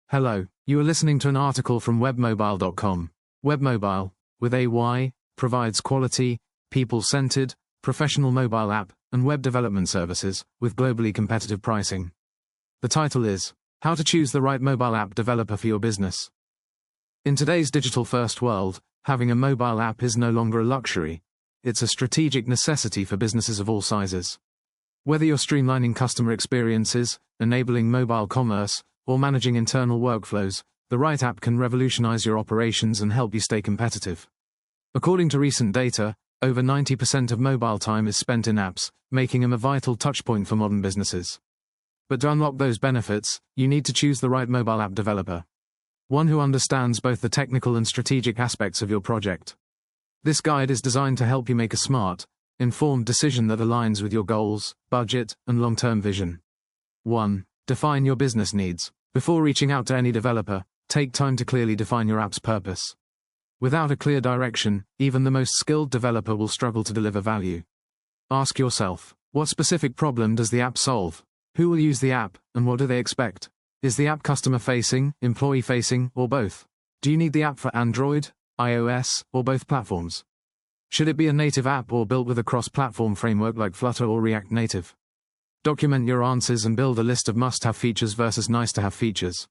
Hello, you are listening to an article from Webmobyle.com. Webmobyle, with AY, provides quality, people-centered, professional mobile app and web development services with globally competitive pricing. The title is, How to Choose the Right Mobile App Developer for Your Business. In today's digital-first world, having a mobile app is no longer a luxury. It's a strategic necessity for businesses of all sizes. Whether you're streamlining customer experiences, enabling mobile commerce, or managing internal workflows, the right app can revolutionize your operations and help you stay competitive. According to recent data, over 90% of mobile time is spent in apps, making them a vital touchpoint for modern businesses. But to unlock those benefits, you need to choose the right mobile app developer. One who understands both the technical and strategic aspects of your project. This guide is designed to help you make a smart, informed decision that aligns with your goals, budget, and long-term vision. 1. Define your business needs. Before reaching out to any developer, take time to clearly define your app's purpose. Without a clear direction, even the most skilled developer will struggle to deliver value. Ask yourself, what specific problem does the app solve? Who will use the app, and what do they expect? Is the app customer-facing, employee-facing, or both? Do you need the app for Android, iOS, or both platforms? Should it be a native app or built with a cross-platform framework like Flutter or React Native? Document your answers and build a list of must-have features versus nice-to-have features.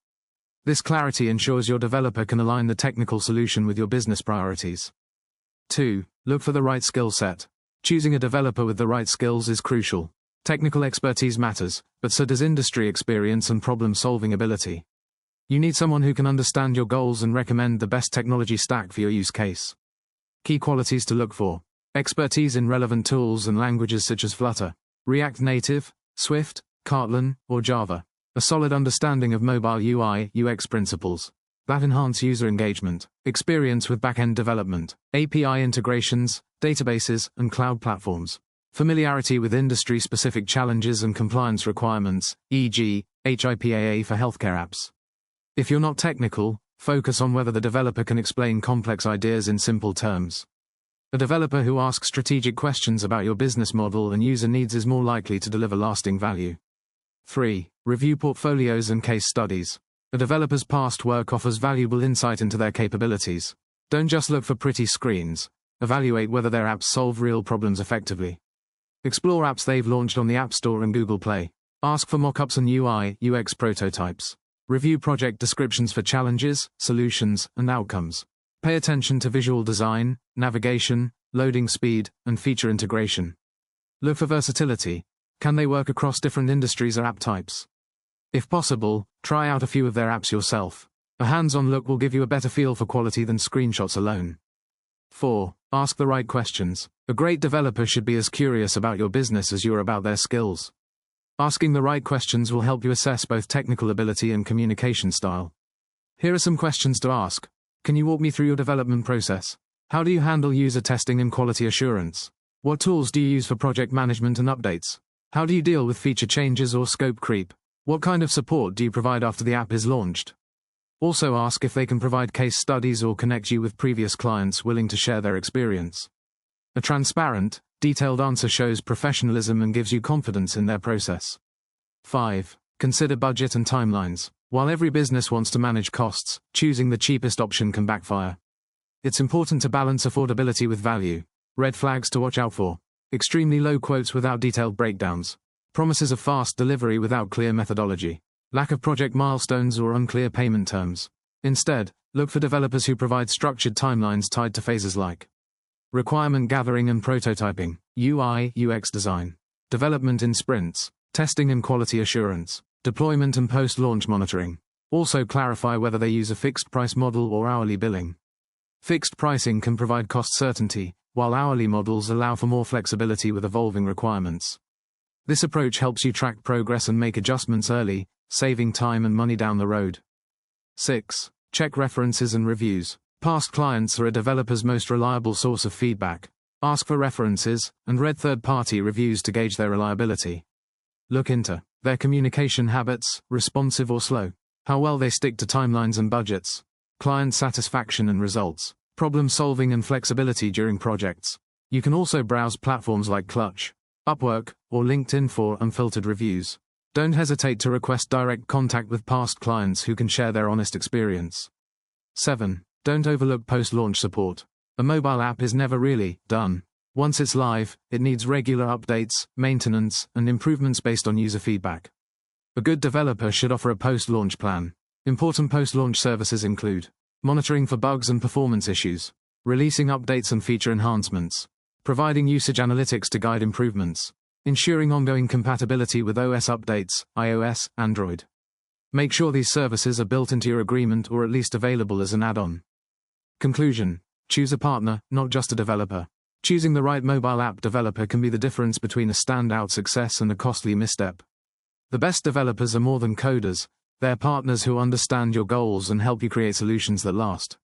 This clarity ensures your developer can align the technical solution with your business priorities. 2. Look for the right skill set. Choosing a developer with the right skills is crucial. Technical expertise matters, but so does industry experience and problem-solving ability. You need someone who can understand your goals and recommend the best technology stack for your use case. Key qualities to look for. Expertise in relevant tools and languages such as Flutter, React Native, Swift, Kotlin, or Java. A solid understanding of mobile UI, UX principles that enhance user engagement. Experience with back-end development, API integrations, databases, and cloud platforms. Familiarity with industry-specific challenges and compliance requirements, e.g., HIPAA for healthcare apps. If you're not technical, focus on whether the developer can explain complex ideas in simple terms. A developer who asks strategic questions about your business model and user needs is more likely to deliver lasting value. 3. Review portfolios and case studies. A developer's past work offers valuable insight into their capabilities. Don't just look for pretty screens. Evaluate whether their apps solve real problems effectively. Explore apps they've launched on the App Store and Google Play. Ask for mock-ups and UI, UX prototypes. Review project descriptions for challenges, solutions, and outcomes. Pay attention to visual design, navigation, loading speed, and feature integration. Look for versatility. Can they work across different industries or app types? If possible, try out a few of their apps yourself. A hands-on look will give you a better feel for quality than screenshots alone. 4. Ask the right questions. A great developer should be as curious about your business as you are about their skills. Asking the right questions will help you assess both technical ability and communication style. Here are some questions to ask. Can you walk me through your development process? How do you handle user testing and quality assurance? What tools do you use for project management and updates? How do you deal with feature changes or scope creep? What kind of support do you provide after the app is launched? Also ask if they can provide case studies or connect you with previous clients willing to share their experience. A transparent, detailed answer shows professionalism and gives you confidence in their process. 5. Consider budget and timelines. While every business wants to manage costs, choosing the cheapest option can backfire. It's important to balance affordability with value. Red flags to watch out for. Extremely low quotes without detailed breakdowns. Promises of fast delivery without clear methodology. Lack of project milestones or unclear payment terms. Instead, look for developers who provide structured timelines tied to phases like requirement gathering and prototyping, UI, UX design, development in sprints, testing and quality assurance, deployment and post-launch monitoring. Also clarify whether they use a fixed price model or hourly billing. Fixed pricing can provide cost certainty, while hourly models allow for more flexibility with evolving requirements. This approach helps you track progress and make adjustments early, saving time and money down the road. 6. Check references and reviews. Past clients are a developer's most reliable source of feedback. Ask for references, and read third-party reviews to gauge their reliability. Look into their communication habits, responsive or slow, how well they stick to timelines and budgets, client satisfaction and results, problem-solving and flexibility during projects. You can also browse platforms like Clutch, Upwork, or LinkedIn for unfiltered reviews. Don't hesitate to request direct contact with past clients who can share their honest experience. 7. Don't overlook post-launch support. A mobile app is never really done. Once it's live, it needs regular updates, maintenance, and improvements based on user feedback. A good developer should offer a post-launch plan. Important post-launch services include monitoring for bugs and performance issues, releasing updates and feature enhancements, providing usage analytics to guide improvements, ensuring ongoing compatibility with OS updates, iOS, Android. Make sure these services are built into your agreement or at least available as an add-on. Conclusion: choose a partner, not just a developer. Choosing the right mobile app developer can be the difference between a standout success and a costly misstep. The best developers are more than coders, they're partners who understand your goals and help you create solutions that last.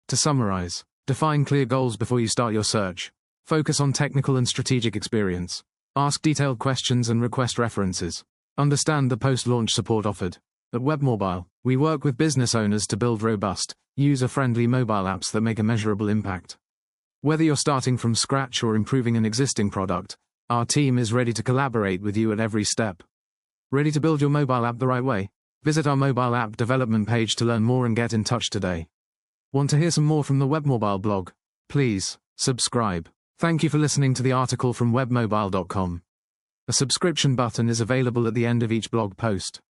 To summarize, define clear goals before you start your search. Focus on technical and strategic experience. Ask detailed questions and request references. Understand the post-launch support offered. At Webmobile, we work with business owners to build robust, user-friendly mobile apps that make a measurable impact. Whether you're starting from scratch or improving an existing product, our team is ready to collaborate with you at every step. Ready to build your mobile app the right way? Visit our mobile app development page to learn more and get in touch today. Want to hear some more from the Webmobile blog? Please, subscribe. Thank you for listening to the article from Webmobyle.com. A subscription button is available at the end of each blog post.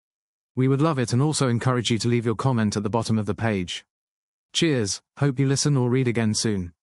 We would love it and also encourage you to leave your comment at the bottom of the page. Cheers, hope you listen or read again soon.